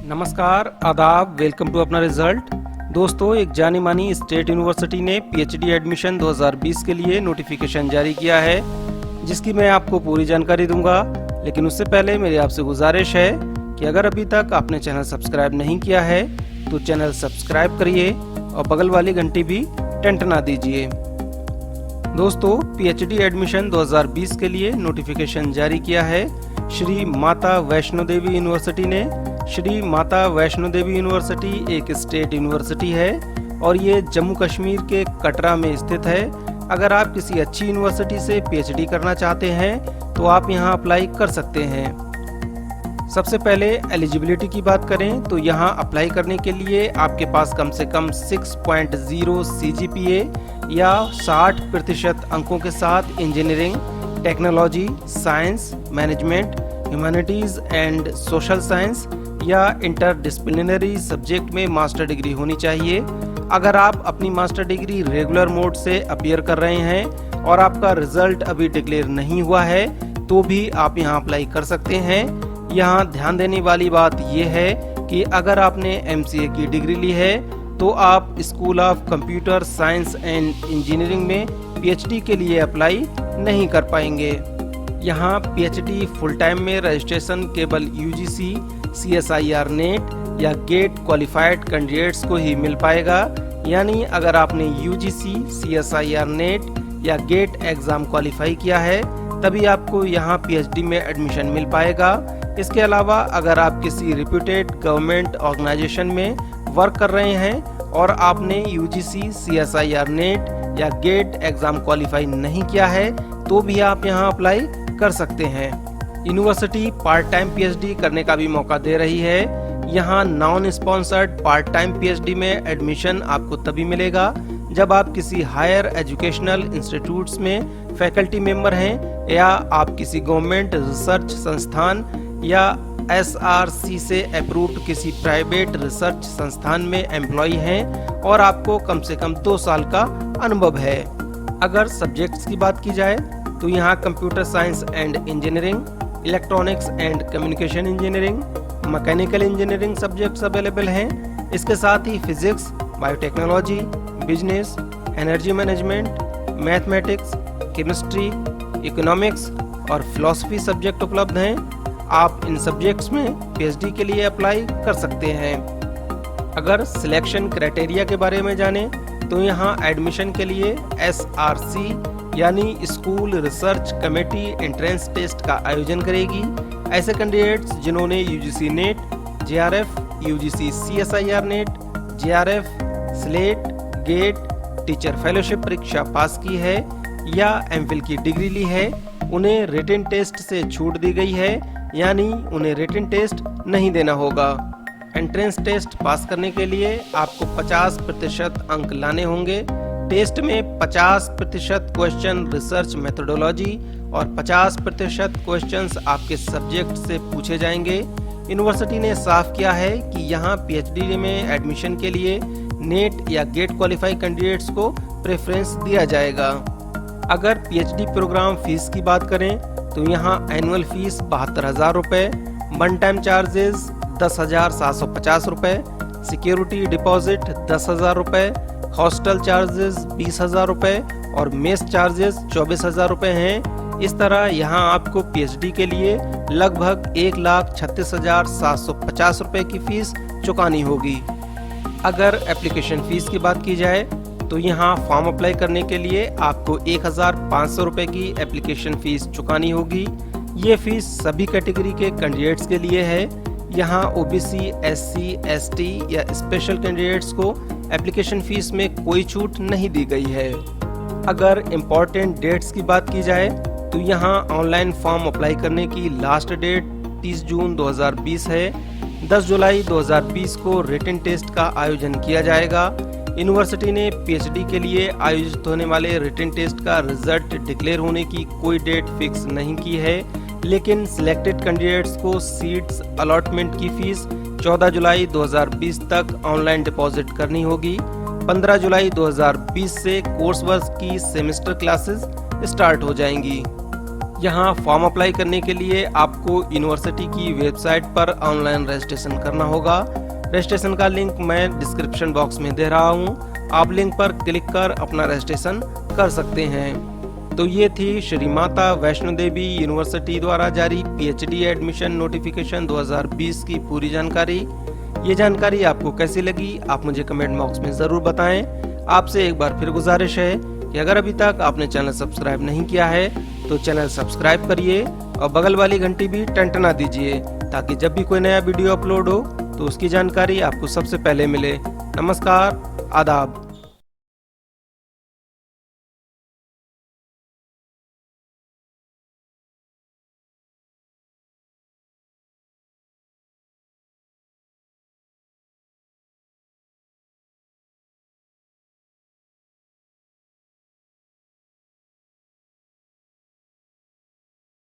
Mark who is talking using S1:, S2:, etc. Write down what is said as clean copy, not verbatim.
S1: नमस्कार, आदाब, welcome to अपना रिजल्ट। दोस्तों, एक जानी मानी स्टेट यूनिवर्सिटी ने पीएचडी एडमिशन 2020 के लिए नोटिफिकेशन जारी किया है, जिसकी मैं आपको पूरी जानकारी दूंगा। लेकिन उससे पहले मेरी आपसे गुजारिश है कि अगर अभी तक आपने चैनल सब्सक्राइब नहीं किया है तो चैनल सब्सक्राइब करिए और बगल वाली घंटी भी टंटना दीजिए। दोस्तों, पीएचडी एडमिशन 2020 के लिए नोटिफिकेशन जारी किया है श्री माता वैष्णो देवी यूनिवर्सिटी ने। श्री माता वैष्णो देवी यूनिवर्सिटी एक स्टेट यूनिवर्सिटी है और ये जम्मू कश्मीर के कटरा में स्थित है। अगर आप किसी अच्छी यूनिवर्सिटी से पीएचडी करना चाहते हैं तो आप यहाँ अप्लाई कर सकते हैं। सबसे पहले एलिजिबिलिटी की बात करें तो यहाँ अप्लाई करने के लिए आपके पास कम से कम 6.0 CGPA या 60% अंकों के साथ engineering, technology, science, management, humanities and social science या इंटरडिसिप्लिनरी सब्जेक्ट में मास्टर डिग्री होनी चाहिए। अगर आप अपनी मास्टर डिग्री रेगुलर मोड से अपीयर कर रहे हैं और आपका रिजल्ट अभी डिक्लेयर नहीं हुआ है तो भी आप यहां अप्लाई कर सकते हैं। यहां ध्यान देने वाली बात यह है कि अगर आपने MCA की डिग्री ली है तो आप school of computer science and engineering में पीएचडी के लिए अप्लाई नहीं कर पाएंगे। यहाँ पीएचडी फुल टाइम में रजिस्ट्रेशन केवल UGC, CSIR नेट या गेट क्वालिफाइड कैंडिडेट्स को ही मिल पाएगा। यानी अगर आपने UGC, CSIR नेट या गेट एग्जाम क्वालिफाई किया है तभी आपको यहाँ पीएचडी में एडमिशन मिल पाएगा। इसके अलावा अगर आप किसी रिप्यूटेड गवर्नमेंट ऑर्गेनाइजेशन में वर्क कर रहे हैं और आपने UGC, CSIR नेट या गेट एग्जाम क्वालिफाई नहीं किया है तो भी आप यहाँ अप्लाई कर सकते हैं। यूनिवर्सिटी पार्ट टाइम पीएचडी करने का भी मौका दे रही है। यहाँ non sponsored part time PhD में एडमिशन आपको तभी मिलेगा जब आप किसी हायर एजुकेशनल इंस्टीट्यूट्स में फैकल्टी मेंबर हैं या आप किसी गवर्नमेंट रिसर्च संस्थान या SRC से अप्रूव्ड किसी प्राइवेट रिसर्च संस्थान में एम्प्लॉय हैं और आपको कम से कम 2 साल का अनुभव है। अगर सब्जेक्ट्स की बात की जाए तो यहाँ computer science and engineering, electronics and communication engineering, mechanical engineering subjects available हैं। इसके साथ ही physics, biotechnology, business, energy management, mathematics, chemistry, economics और फिलॉसफी सब्जेक्ट उपलब्ध हैं। आप इन सब्जेक्ट्स में पीएचडी के लिए अप्लाई कर सकते हैं। अगर सिलेक्शन क्राइटेरिया के बारे में जानें तो यहाँ एडमिशन के लिए SRC यानी school research committee entrance test का आयोजन करेगी। ऐसे कैंडिडेट्स जिन्होंने UGC net, JRF, UGC CSIR net, JRF, SLET, GATE, teacher fellowship परीक्षा पास की है या MPhil की डिग्री ली है, उन्हें रिटन टेस्ट से छूट दी गई है, यानी उन्हें रिटन टेस्ट नहीं देना होगा। एंट्रेंस टेस्ट पास करने के लिए आपको 50% अंक लाने होंगे। टेस्ट में 50% क्वेश्चन रिसर्च मेथोडोलॉजी और 50% क्वेश्चंस आपके सब्जेक्ट से पूछे जाएंगे। यूनिवर्सिटी ने साफ किया है कि यहाँ पीएचडी में एडमिशन के लिए नेट या गेट क्वालिफाई कैंडिडेट्स को प्रेफरेंस दिया जाएगा। अगर पीएचडी प्रोग्राम फीस की बात करें तो यहाँ एनुअल फीस 72,000 रुपये, वन टाइम चार्जेस 10,750 रुपये, सिक्योरिटी डिपॉजिट 10,000 रुपये, हॉस्टल चार्जेस 20,000 रुपये और मेस चार्जेस 24,000 रुपये हैं। इस तरह यहाँ आपको पीएचडी के लिए लगभग 1,36,750 रुपये की फीस चुकानी होगी। अगर एप्लीकेशन फीस की बात की जाए तो यहाँ फॉर्म अप्लाई करने के लिए आपको 1,500 रुपये की एप्लीकेशन फीस चुकानी होगी। ये फीस सभी कैटेगरी के कैंडिडेट्स के लिए है। यहाँ OBC, SC, ST या स्पेशल कैंडिडेट्स को एप्लीकेशन फीस में कोई छूट नहीं दी गई है। अगर इम्पोर्टेंट डेट्स की बात की जाए तो यहाँ ऑनलाइन फॉर्म अप्लाई करने की लास्ट डेट 30 जून 2020 है। 10 जुलाई 2020 को रिटन टेस्ट का आयोजन किया जाएगा। यूनिवर्सिटी ने पीएचडी के लिए आयोजित होने वाले रिटन टेस्ट का रिजल्ट डिक्लेयर होने की कोई डेट फिक्स नहीं की है, लेकिन सिलेक्टेड कैंडिडेट्स को सीट्स अलॉटमेंट की फीस 14 जुलाई 2020 तक ऑनलाइन डिपॉजिट करनी होगी। 15 जुलाई 2020 से कोर्स वर्क की सेमेस्टर क्लासेस स्टार्ट हो जाएंगी। यहाँ फॉर्म अप्लाई करने के लिए आपको यूनिवर्सिटी की वेबसाइट पर ऑनलाइन रजिस्ट्रेशन करना होगा। रजिस्ट्रेशन का लिंक मैं डिस्क्रिप्शन बॉक्स में दे रहा हूँ, आप लिंक पर क्लिक कर अपना रजिस्ट्रेशन कर सकते हैं। तो ये थी श्री माता वैष्णो देवी यूनिवर्सिटी द्वारा जारी पीएचडी एडमिशन नोटिफिकेशन 2020 की पूरी जानकारी। ये जानकारी आपको कैसी लगी आप मुझे कमेंट बॉक्स में ज़रूर बताएं। आपसे एक बार फिर गुजारिश है कि अगर अभी तक आपने चैनल सब्सक्राइब नहीं किया है तो चैनल सब्सक्राइब करिए और बगल वाली घंटी भी टंटना दीजिए, ताकि जब भी कोई नया वीडियो अपलोड हो तो उसकी जानकारी आपको सबसे पहले मिले। नमस्कार, आदाब।